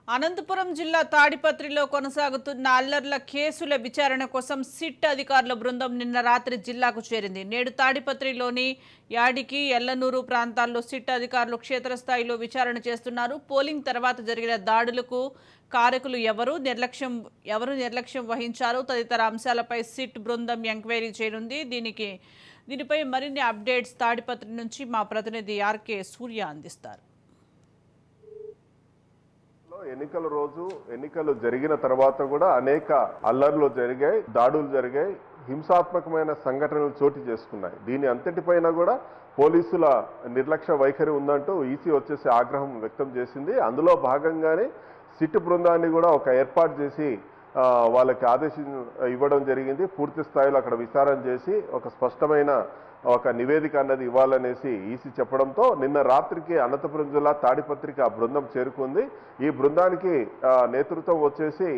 అనంతపురం జిల్లా తాడిపత్రిలో కొనసాగుతున్న అల్లర్ల కేసుల విచారణ కోసం సిట్ అధికారుల బృందం నిన్న రాత్రి జిల్లాకు చేరింది. నేడు తాడిపత్రిలోని యాడికి, ఎల్లనూరు ప్రాంతాల్లో సిట్ అధికారులు క్షేత్రస్థాయిలో విచారణ చేస్తున్నారు. పోలింగ్ తర్వాత జరిగిన దాడులకు కారకులు ఎవరు నిర్లక్ష్యం వహించారు తదితర అంశాలపై సిట్ బృందం ఎంక్వైరీ చేయనుంది. దీనిపై మరిన్ని అప్డేట్స్ తాడిపత్రి నుంచి మా ప్రతినిధి ఆర్కే సూర్య అందిస్తారు. ఎన్నికల రోజు ఎన్నికలు జరిగిన తర్వాత కూడా అనేక అల్లర్లు జరిగాయి, దాడులు జరిగాయి, హింసాత్మకమైన సంఘటనలు చోటు చేసుకున్నాయి. దీని అంతటిపైన కూడా పోలీసుల నిర్లక్ష్య వైఖరి ఉందంటూ ఈసీ వచ్చేసి ఆగ్రహం వ్యక్తం చేసింది. అందులో భాగంగానే సిట్ బృందాన్ని కూడా ఒక ఏర్పాటు చేసి వాళ్ళకి ఆదేశం ఇవ్వడం జరిగింది. పూర్తి స్థాయిలో అక్కడ విచారణ చేసి ఒక స్పష్టమైన ఒక నివేదిక అన్నది ఇవ్వాలనేసి ఈసీ చెప్పడంతో నిన్న రాత్రికి అనంతపురం జిల్లా తాడిపత్రికి ఆ బృందం చేరుకుంది. ఈ బృందానికి నేతృత్వం వచ్చేసి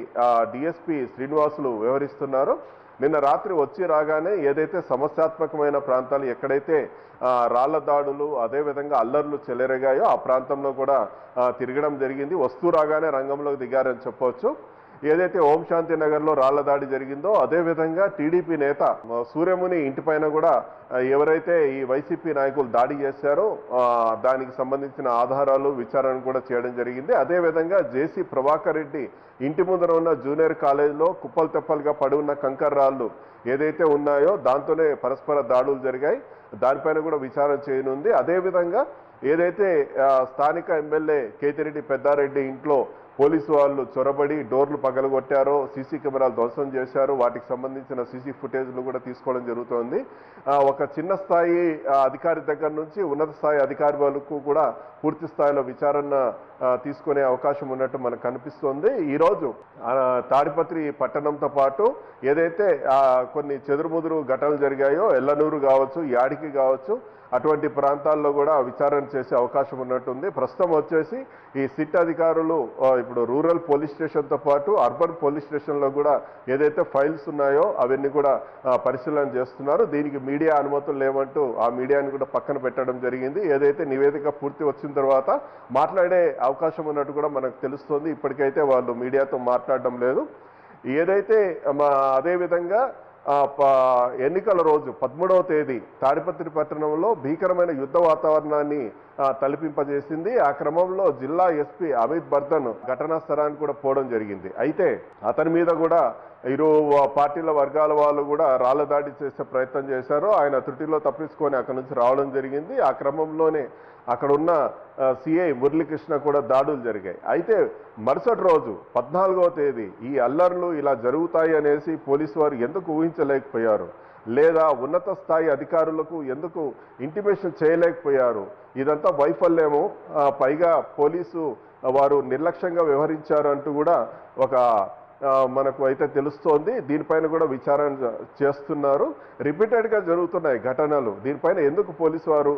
డిఎస్పీ శ్రీనివాసులు వ్యవహరిస్తున్నారు. నిన్న రాత్రి వచ్చి రాగానే ఏదైతే సమస్యాత్మకమైన ప్రాంతాలు ఎక్కడైతే రాళ్ల దాడులు అదేవిధంగా అల్లర్లు చెలరేగాయో ఆ ప్రాంతంలో కూడా తిరగడం జరిగింది. వస్తూ రాగానే రంగంలోకి దిగారని చెప్పవచ్చు. ఏదైతే ఓం శాంతి నగర్లో రాళ్ల దాడి జరిగిందో అదేవిధంగా టీడీపీ నేత సూర్యముని ఇంటిపైన కూడా ఎవరైతే ఈ వైసీపీ నాయకులు దాడి చేశారో దానికి సంబంధించిన ఆధారాలు విచారణ కూడా చేయడం జరిగింది. అదేవిధంగా జేసీ ప్రభాకర్ రెడ్డి ఇంటి ముందర ఉన్న జూనియర్ కాలేజీలో కుప్పలు తెప్పలుగా పడి ఉన్న కంకర్ రాళ్ళు ఏదైతే ఉన్నాయో దాంతోనే పరస్పర దాడులు జరిగాయి. దానిపైన కూడా విచారణ చేయనుంది. అదేవిధంగా ఏదైతే స్థానిక ఎమ్మెల్యే కేతిరెడ్డి పెద్దారెడ్డి ఇంట్లో పోలీసు వాళ్ళు చొరబడి డోర్లు పగలగొట్టారో, సీసీ కెమెరాలు ధ్వంసం చేశారు, వాటికి సంబంధించిన సీసీ ఫుటేజ్లు కూడా తీసుకోవడం జరుగుతోంది. ఒక చిన్న స్థాయి అధికారి దగ్గర నుంచి ఉన్నత స్థాయి అధికారి వరకు కూడా పూర్తి స్థాయిలో విచారణ తీసుకునే అవకాశం ఉన్నట్టు మనకు కనిపిస్తోంది. ఈరోజు తాడిపత్రి పట్టణంతో పాటు ఏదైతే కొన్ని చెదురుముదురు ఘటనలు జరిగాయో ఎల్లనూరు కావచ్చు, యాడికి కావచ్చు, అటువంటి ప్రాంతాల్లో కూడా విచారణ చేసే అవకాశం ఉన్నట్టుంది. ప్రస్తుతం వచ్చేసి ఈ సిట్ అధికారులు ఇప్పుడు రూరల్ పోలీస్ స్టేషన్తో పాటు అర్బన్ పోలీస్ స్టేషన్లో కూడా ఏదైతే ఫైల్స్ ఉన్నాయో అవన్నీ కూడా పరిశీలన చేస్తున్నారు. దీనికి మీడియా అనుమతులు లేవంటూ ఆ మీడియాని కూడా పక్కన పెట్టడం జరిగింది. ఏదైతే నివేదిక పూర్తి వచ్చిన తర్వాత మాట్లాడే అవకాశం ఉన్నట్టు కూడా మనకు తెలుస్తోంది. ఇప్పటికైతే వాళ్ళు మీడియాతో మాట్లాడడం లేదు. ఏదైతే అదేవిధంగా ఎన్నికల రోజు 13వ తేదీ తాడిపత్రి పట్టణంలో భీకరమైన యుద్ధ వాతావరణాన్ని తలపింపజేసింది. ఆ క్రమంలో జిల్లా ఎస్పీ అమిత్ బర్ధన్ ఘటనా స్థలానికి కూడా పోవడం జరిగింది. అయితే అతని మీద కూడా ఇరు పార్టీల వర్గాల వాళ్ళు కూడా రాళ్ల దాడి చేసే ప్రయత్నం చేశారు. ఆయన త్రుటిలో తప్పించుకొని అక్కడి నుంచి రావడం జరిగింది. ఆ క్రమంలోనే అక్కడ ఉన్న సిఐ మురళీకృష్ణ కూడా దాడులు జరిగాయి. అయితే మరుసటి రోజు 14వ తేదీ ఈ అల్లర్లు ఇలా జరుగుతాయి అనేసి పోలీసు వారు ఎందుకు ఊహించలేకపోయారు, లేదా ఉన్నత స్థాయి అధికారులకు ఎందుకు ఇంటిమేషన్ చేయలేకపోయారు? ఇదంతా వైఫల్యము, పైగా పోలీసు వారు నిర్లక్ష్యంగా వ్యవహరించారు అంటూ కూడా ఒక మనకు అయితే తెలుస్తోంది. దీనిపైన కూడా విచారణ చేస్తున్నారు. రిపీటెడ్గా జరుగుతున్నాయి ఘటనలు. దీనిపైన ఎందుకు పోలీసు వారు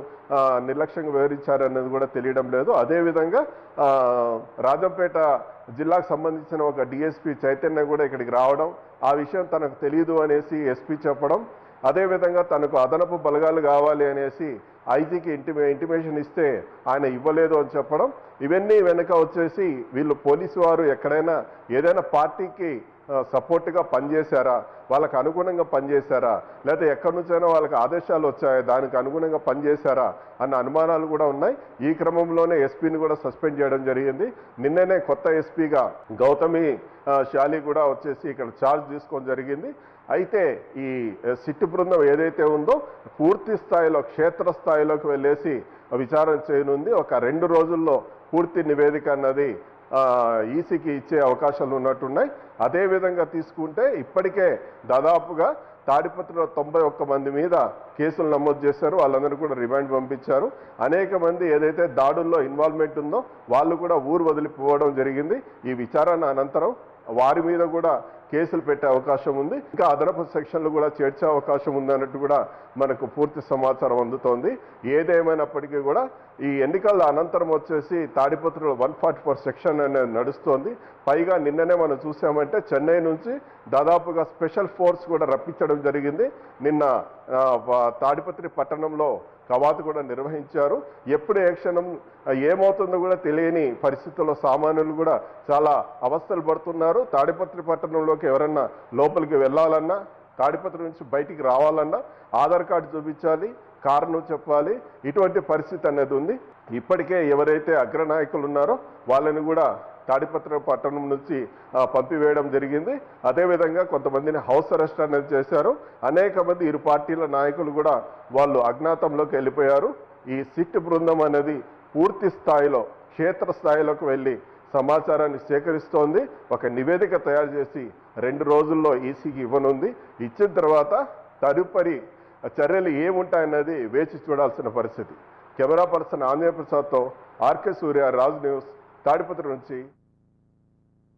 నిర్లక్ష్యంగా వ్యవహరించారనేది కూడా తెలియడం లేదు. అదేవిధంగా రాజంపేట జిల్లాకు సంబంధించిన ఒక డిఎస్పీ చైతన్య కూడా ఇక్కడికి రావడం, ఆ విషయం తనకు తెలియదు అనేసి ఎస్పీ చెప్పడం, అదేవిధంగా తనకు అదనపు బలగాలు కావాలి అనేసి ఐజీకి ఇంటిమేషన్ ఇస్తే ఆయన ఇవ్వలేదు అని చెప్పడం, ఇవన్నీ వెనుక వచ్చేసి వీళ్ళు పోలీసు వారు ఎక్కడైనా ఏదైనా పార్టీకి సపోర్ట్గా పనిచేశారా, వాళ్ళకు అనుగుణంగా పనిచేశారా, లేకపోతే ఎక్కడి నుంచైనా వాళ్ళకి ఆదేశాలు వచ్చాయా, దానికి అనుగుణంగా పనిచేశారా అన్న అనుమానాలు కూడా ఉన్నాయి. ఈ క్రమంలోనే ఎస్పీని కూడా సస్పెండ్ చేయడం జరిగింది. నిన్ననే కొత్త ఎస్పీగా గౌతమి శాలి కూడా వచ్చేసి ఇక్కడ ఛార్జ్ తీసుకోవడం జరిగింది. అయితే ఈ సిట్ బృందం ఏదైతే ఉందో పూర్తి స్థాయిలో క్షేత్రస్థాయిలోకి వెళ్ళేసి విచారణ చేయనుంది. ఒక 2 రోజుల్లో పూర్తి నివేదిక అన్నది ఈసీకి ఇచ్చే అవకాశాలు ఉన్నట్టున్నాయి. అదేవిధంగా తీసుకుంటే ఇప్పటికే దాదాపుగా తాడిపత్రిలో 91 మంది మీద కేసులు నమోదు చేశారు. వాళ్ళందరూ కూడా రిమాండ్ పంపించారు. అనేక మంది ఏదైతే దాడుల్లో ఇన్వాల్వ్మెంట్ ఉందో వాళ్ళు కూడా ఊరు వదిలిపోవడం జరిగింది. ఈ విచారణ అనంతరం వారి మీద కూడా కేసులు పెట్టే అవకాశం ఉంది. ఇంకా అదనపు సెక్షన్లు కూడా చేర్చే అవకాశం ఉంది అన్నట్టు కూడా మనకు పూర్తి సమాచారం అందుతోంది. ఏదేమైనప్పటికీ కూడా ఈ ఎన్నికల అనంతరం వచ్చేసి తాడిపత్రిలో 144 సెక్షన్ అనేది నడుస్తోంది. పైగా నిన్ననే మనం చూసామంటే చెన్నై నుంచి దాదాపుగా స్పెషల్ ఫోర్స్ కూడా రప్పించడం జరిగింది. నిన్న తాడిపత్రి పట్టణంలో కవాతు కూడా నిర్వహించారు. ఎప్పుడు ఏ క్షణం ఏమవుతుందో కూడా తెలియని పరిస్థితుల్లో సామాన్యులు కూడా చాలా అవస్థలు పడుతున్నారు. తాడిపత్రి పట్టణంలోకి ఎవరన్నా లోపలికి వెళ్ళాలన్నా, తాడిపత్రి నుంచి బయటికి రావాలన్నా ఆధార్ కార్డు చూపించాలి, కారణం చెప్పాలి. ఇటువంటి పరిస్థితి అనేది ఉంది. ఇప్పటికే ఎవరైతే అగ్రనాయకులు ఉన్నారో వాళ్ళని కూడా తాడిపత్రి పట్టణం నుంచి పంపివేయడం జరిగింది. అదేవిధంగా కొంతమందిని హౌస్ అరెస్ట్ అనేది చేశారు. అనేక మంది ఇరు పార్టీల నాయకులు కూడా వాళ్ళు అజ్ఞాతంలోకి వెళ్ళిపోయారు. ఈ సిట్ బృందం అనేది పూర్తి స్థాయిలో క్షేత్రస్థాయిలోకి వెళ్ళి సమాచారాన్ని సేకరిస్తోంది. ఒక నివేదిక తయారు చేసి 2 రోజుల్లో ఈసీకి ఇవ్వనుంది. ఇచ్చిన తర్వాత తదుపరి చర్యలు ఏముంటాయన్నది వేచి చూడాల్సిన పరిస్థితి. కెమెరా పర్సన్ ఆంజనేయ ప్రసాద్తో ఆర్కే సూర్య, రాజ్ న్యూస్, తాడిపత్రి నుంచి.